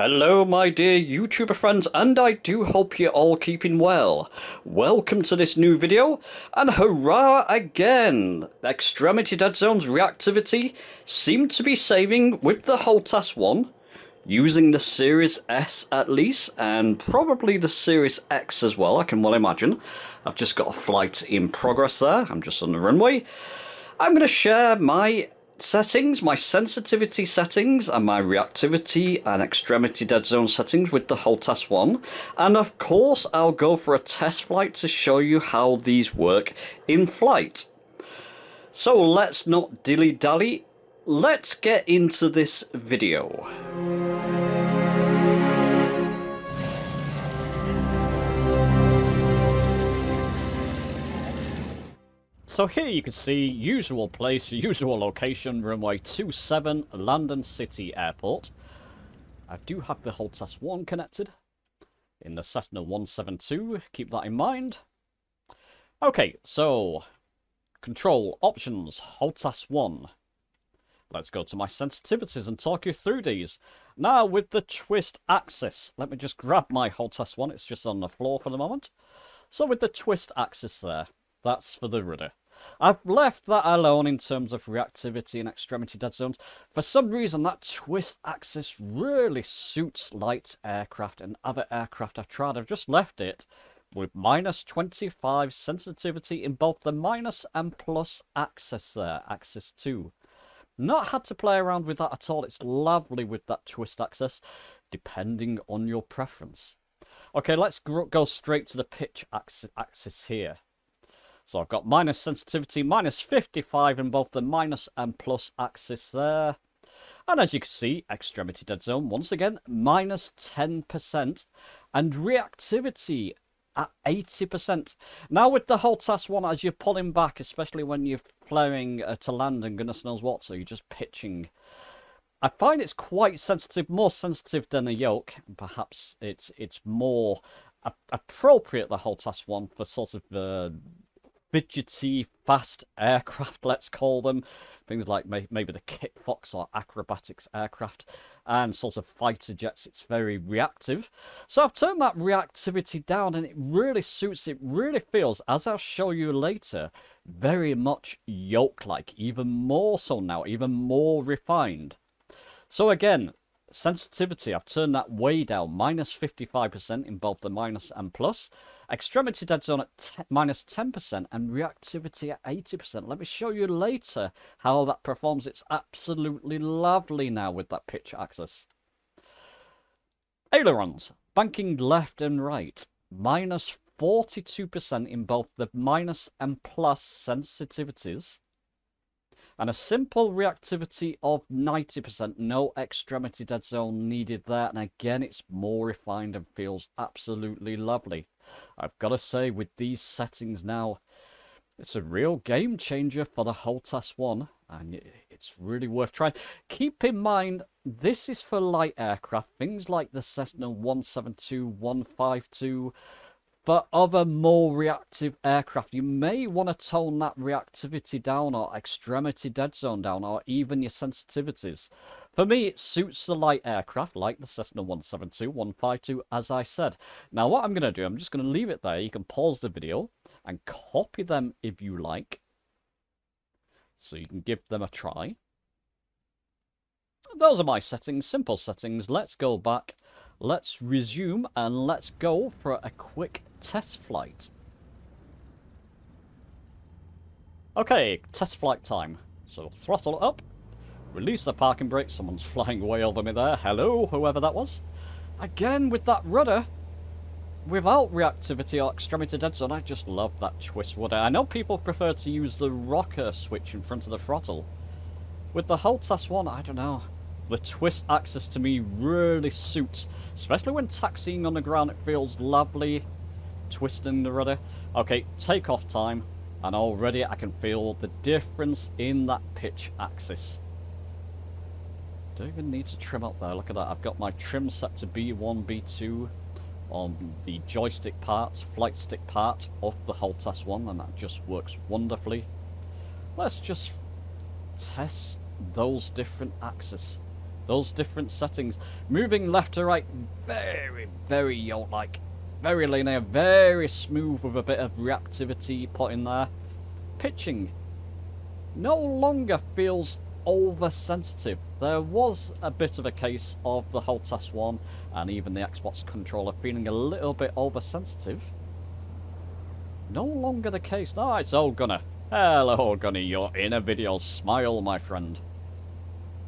Hello my dear YouTuber friends, and I do hope you're all keeping well. Welcome to this new video, and hurrah again! Extremity Dead-Zones Reactivity seemed to be saving with the Hotas One, using the Series S at least, and probably the Series X as well, I can well imagine. I've just got a flight in progress there, I'm just on the runway. I'm going to share my settings, my sensitivity settings, and my reactivity and extremity dead zone settings with the Hotas One. And of course, I'll go for a test flight to show you how these work in flight. So let's not dilly-dally, let's get into this video. So here you can see usual place, usual location, runway 27, London City Airport. I do have the Hotas One connected in the Cessna 172, keep that in mind. Okay, so control options, Hotas One. Let's go to my sensitivities and talk you through these. Now with the twist axis, let me just grab my Hotas One, it's just on the floor for the moment. So with the twist axis there, that's for the rudder. I've left that alone in terms of reactivity and extremity dead zones. For some reason, that twist axis really suits light aircraft and other aircraft I've tried. I've just left it with -25 sensitivity in both the minus and plus axis there, axis 2. Not had to play around with that at all. It's lovely with that twist axis, depending on your preference. Okay, let's go straight to the pitch axis here. So I've got minus sensitivity, -55 in both the minus and plus axis there. And as you can see, extremity dead zone, once again, -10%. And reactivity at 80%. Now with the Hotas One, as you're pulling back, especially when you're flaring to land and goodness knows what, so you're just pitching. I find it's quite sensitive, more sensitive than a yoke. Perhaps it's more appropriate, the Hotas One, for sort of fidgety, fast aircraft, let's call them. Things like maybe the Kit Fox or acrobatics aircraft. And sort of fighter jets, it's very reactive. So I've turned that reactivity down and it really suits, it really feels, as I'll show you later, very much yoke-like. Even more so now, even more refined. So again, sensitivity, I've turned that way down, -55% in both the minus and plus. Extremity dead zone at -10% and reactivity at 80%. Let me show you later how that performs. It's absolutely lovely now with that pitch axis. Ailerons, banking left and right, -42% in both the minus and plus sensitivities. And a simple reactivity of 90%, no extremity dead zone needed there. And again, it's more refined and feels absolutely lovely. I've got to say, with these settings now, it's a real game changer for the Hotas One. And it's really worth trying. Keep in mind, this is for light aircraft. Things like the Cessna 172, 152... For other more reactive aircraft, you may want to tone that reactivity down or extremity dead zone down or even your sensitivities. For me, it suits the light aircraft like the Cessna 172, 152, as I said. Now, what I'm going to do, I'm just going to leave it there. You can pause the video and copy them if you like. So you can give them a try. Those are my settings, simple settings. Let's go back. Let's resume and let's go for a quick test flight. Okay, test flight time. So throttle up, release the parking brake. Someone's flying way over me there. Hello, whoever that was. Again with that rudder, without reactivity or extremity dead zone, I just love that twist rudder. I know people prefer to use the rocker switch in front of the throttle. With the Hotas One, I don't know. The twist axis to me really suits, especially when taxiing on the ground. It feels lovely, twisting the rudder. Okay, takeoff time, and already I can feel the difference in that pitch axis. Don't even need to trim up there. Look at that. I've got my trim set to B1, B2 on the joystick part, flight stick part of the Hotas One, and that just works wonderfully. Let's just test those different axes. those different settings. Moving left to right, very, very yacht-like. Very linear, very smooth with a bit of reactivity put in there. Pitching no longer feels oversensitive. There was a bit of a case of the Hotas One and even the Xbox controller feeling a little bit oversensitive. No longer the case. No, it's Old Gunner. Hello, Gunner. You're in a video. Smile, my friend.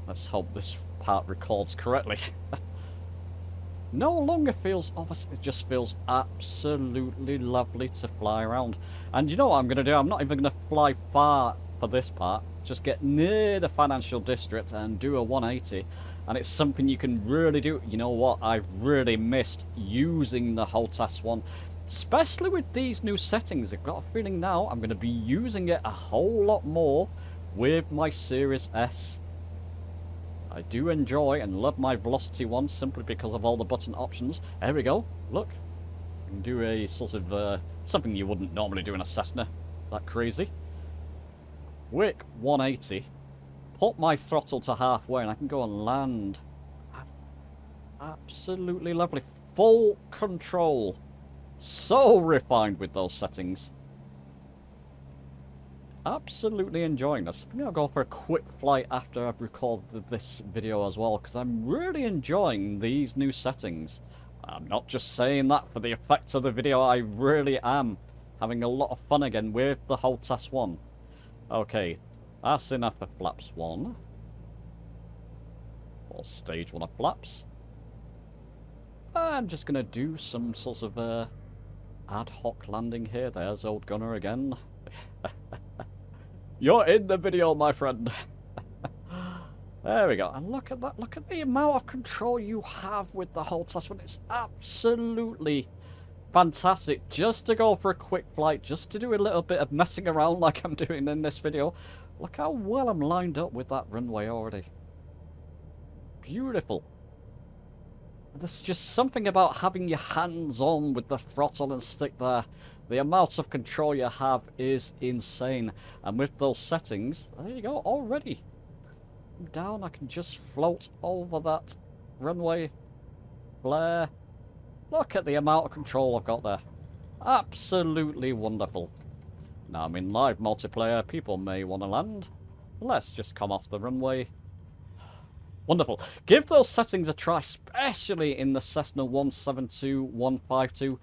Let's hope this part records correctly. No longer feels oversensitive. It just feels absolutely lovely to fly around. And you know what I'm going to do? I'm not even going to fly far for this part. Just get near the financial district and do a 180. And it's something you can really do. You know what? I've really missed using the Hotas One. Especially with these new settings. I've got a feeling now I'm going to be using it a whole lot more with my Series S. I do enjoy and love my Velocity One simply because of all the button options. There we go. Look. I can do a sort of something you wouldn't normally do in a Cessna. That crazy. Quick 180. Put my throttle to halfway and I can go and land. Absolutely lovely. Full control. So refined with those settings. Absolutely enjoying this. I think I'll go for a quick flight after I've recorded this video as well, because I'm really enjoying these new settings. I'm not just saying that for the effect of the video, I really am having a lot of fun again with the Hotas One. Okay, that's enough of flaps 1. Or stage 1 of flaps. I'm just going to do some sort of ad hoc landing here. There's Old Gunner again. You're in the video, my friend. There we go. And look at that. Look at the amount of control you have with the Hotas One. It's absolutely fantastic. Just to go for a quick flight, just to do a little bit of messing around like I'm doing in this video. Look how well I'm lined up with that runway already. Beautiful. There's just something about having your hands on with the throttle and stick there. The amount of control you have is insane. And with those settings, there you go, already. I'm down, I can just float over that runway. Flare. Look at the amount of control I've got there. Absolutely wonderful. Now I'm in live multiplayer, people may want to land. Let's just come off the runway. Wonderful. Give those settings a try, especially in the Cessna 172, 152.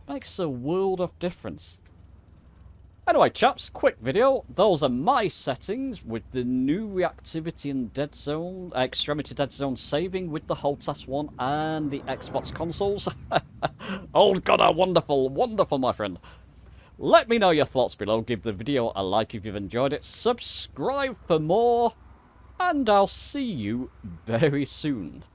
Makes a world of difference. Anyway, chaps, quick video. Those are my settings with the new reactivity and dead zone, extremity dead zone saving with the Hotas One and the Xbox consoles. Oh god, wonderful, wonderful, my friend. Let me know your thoughts below. Give the video a like if you've enjoyed it. Subscribe for more. And I'll see you very soon.